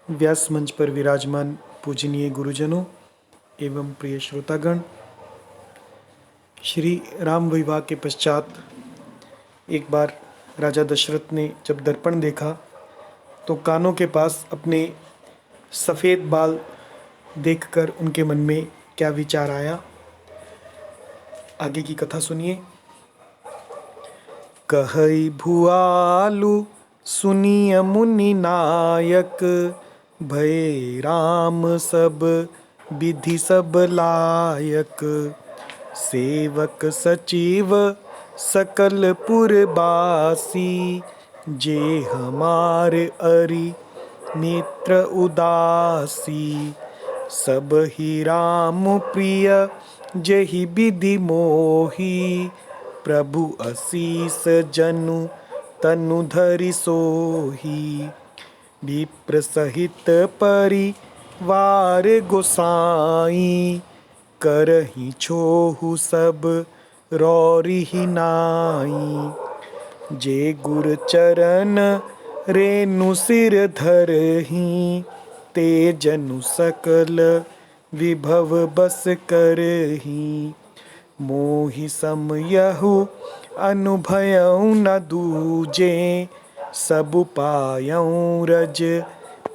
व्यास मंच पर विराजमान पूजनीय गुरुजनों एवं प्रिय श्रोतागण, श्री राम विवाह के पश्चात एक बार राजा दशरथ ने जब दर्पण देखा तो कानों के पास अपने सफ़ेद बाल देखकर उनके मन में क्या विचार आया, आगे की कथा सुनिए। कहई भुआलु सुनिय मुनि नायक, भय राम सब विधि सब लायक। सेवक सचिव सकल पुरबासी, जे हमार अरि नेत्र उदासी। सब ही राम प्रिय जेहि विधि मोही, प्रभु असीस जनु तनु धरि सोही। विप्र सहित परिवार गोसाई, करहि छोहु सब रौरिहि नाई। जे गुर चरण रेनु सिर धरहि, ते जनु सकल विभव बस करहि। मोहि सम यहु अनुभयउ न दूजे, सब पायउ रज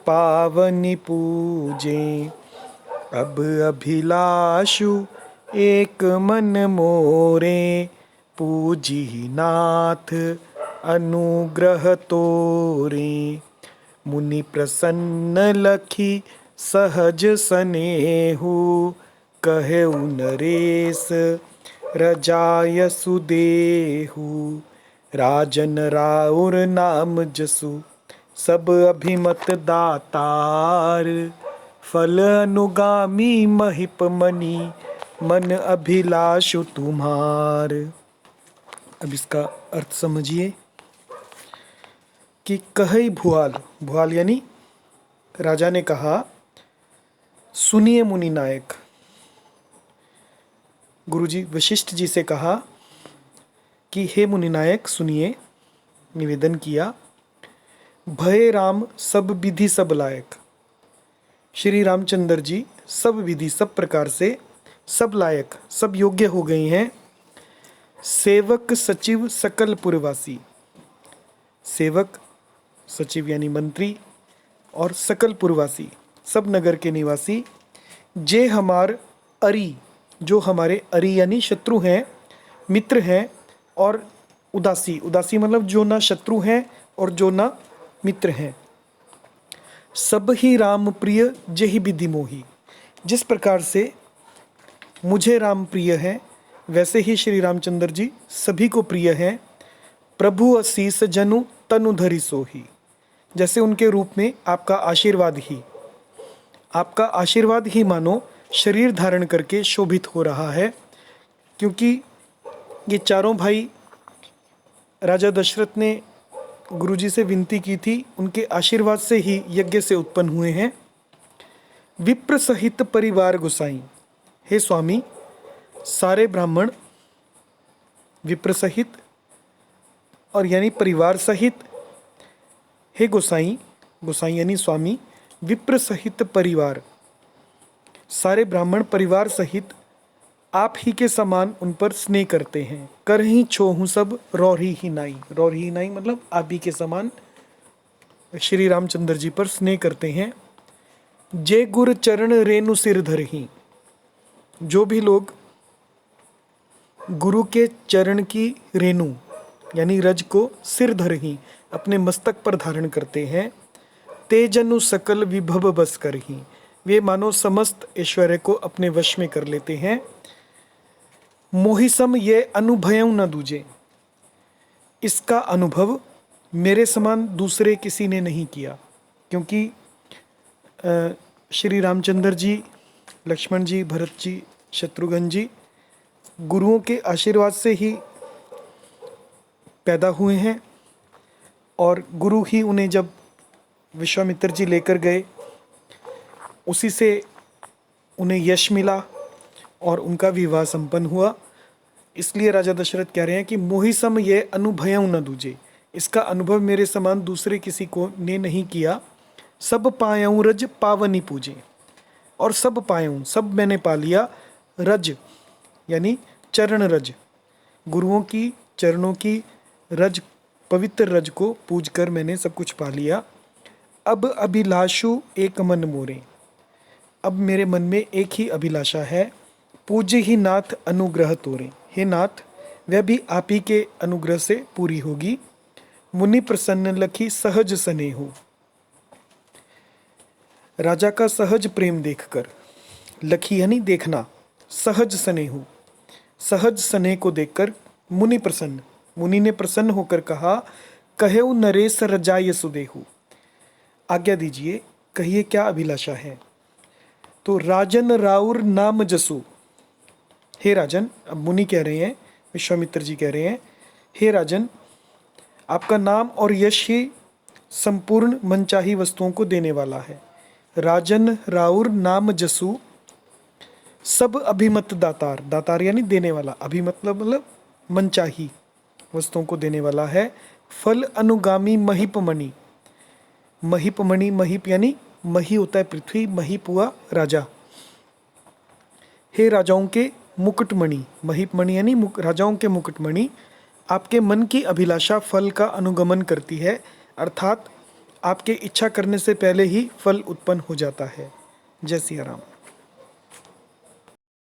पावनि पूजे। अब अभिलाषु एक मन मोरे, पूजिहि नाथ अनुग्रह तोरे। मुनि प्रसन्न लखी सहज सनेहु, कहेउ नरेश रजाय सुदेहु। राजन राउर नाम जसु, सब अभिमत दातार। फल अनुगामी महिप मनि, मन अभिलाषु तुम्हार। अब इसका अर्थ समझिए कि कहई भुआल, भुआल यानी राजा ने कहा, सुनिए मुनि नायक। गुरुजी वशिष्ठ जी से कहा कि हे मुनि नायक सुनिए, निवेदन किया। भय राम सब विधि सब लायक, श्री रामचंद्र जी सब विधि सब प्रकार से सब लायक सब योग्य हो गए हैं। सेवक सचिव सकल पुरवासी, सेवक सचिव यानी मंत्री और सकल पुरवासी सब नगर के निवासी। जे हमार अरि, जो हमारे अरि यानी शत्रु हैं, मित्र हैं, और उदासी, उदासी मतलब जो ना शत्रु हैं और जो ना मित्र हैं। सब ही राम प्रिय जेहि विधि मोही, जिस प्रकार से मुझे राम प्रिय है वैसे ही श्री रामचंद्र जी सभी को प्रिय हैं। प्रभु असीस जनु तनु धरि सोही, जैसे उनके रूप में आपका आशीर्वाद ही, आपका आशीर्वाद ही मानो शरीर धारण करके शोभित हो रहा है। क्योंकि ये चारों भाई राजा दशरथ ने गुरुजी से विनती की थी, उनके आशीर्वाद से ही यज्ञ से उत्पन्न हुए हैं। विप्र सहित परिवार गोसाई, हे स्वामी सारे ब्राह्मण विप्र सहित और यानी परिवार सहित, हे गोसाई, गोसाई यानी स्वामी, विप्र सहित परिवार, सारे ब्राह्मण परिवार सहित आप ही के समान उन पर स्नेह करते हैं। कर ही छोहू सब रौरी ही नाई, रौरी ही नाई मतलब आप ही के समान श्री रामचंद्र जी पर स्नेह करते हैं। जे गुर चरण रेणु सिर धरही, जो भी लोग गुरु के चरण की रेणु यानी रज को सिर धरही अपने मस्तक पर धारण करते हैं। तेजनु सकल विभव बस करही, वे मानो समस्त ऐश्वर्य को अपने वश में कर लेते हैं। मोहिसम ये अनुभयउ न दूजे, इसका अनुभव मेरे समान दूसरे किसी ने नहीं किया। क्योंकि श्री रामचंद्र जी, लक्ष्मण जी, भरत जी, शत्रुघ्न जी गुरुओं के आशीर्वाद से ही पैदा हुए हैं, और गुरु ही उन्हें जब विश्वामित्र जी लेकर गए उसी से उन्हें यश मिला और उनका विवाह संपन्न हुआ। इसलिए राजा दशरथ कह रहे हैं कि मोहि सम ये अनुभयउ न दूजे, इसका अनुभव मेरे समान दूसरे किसी को ने नहीं किया। सब पायूं रज पावनी पूजे, और सब पायूं, सब मैंने पा लिया, रज यानी चरण रज, गुरुओं की चरणों की रज, पवित्र रज को पूज कर मैंने सब कुछ पा लिया। अब अभिलाषु एक मन मोरे, अब मेरे मन में एक ही अभिलाषा है, पूज्य ही नाथ अनुग्रह तोरे, हे नाथ वह भी आप ही के अनुग्रह से पूरी होगी। मुनि प्रसन्न लखी सहज स्नेहु, राजा का सहज प्रेम देखकर, लखी यानी देखना, सहज स्नेहु, सहज स्नेह को देखकर मुनि प्रसन्न, मुनि ने प्रसन्न होकर कहा, कहेउ नरेश रजाय सुदेहु, आज्ञा दीजिए कहिए क्या अभिलाषा है। तो राजन राउर नाम जसु, हे राजन, अब मुनि कह रहे हैं, विश्वामित्र जी कह रहे हैं, हे राजन आपका नाम और यश ही संपूर्ण मनचाही वस्तुओं को देने वाला है। राजन राउर नाम जसु, सब अभिमत दातार, दातार यानी देने वाला, अभिमत मतलब मनचाही वस्तुओं को देने वाला है। फल अनुगामी महिप मणि, महिप मणि, महिप यानी मही होता है पृथ्वी, महिप हुआ राजा। हे राजाओं के मुकुटमणि, महिप मणि यानी राजाओं के मुकुटमणि, आपके मन की अभिलाषा फल का अनुगमन करती है, अर्थात आपके इच्छा करने से पहले ही फल उत्पन्न हो जाता है। जय सिया राम।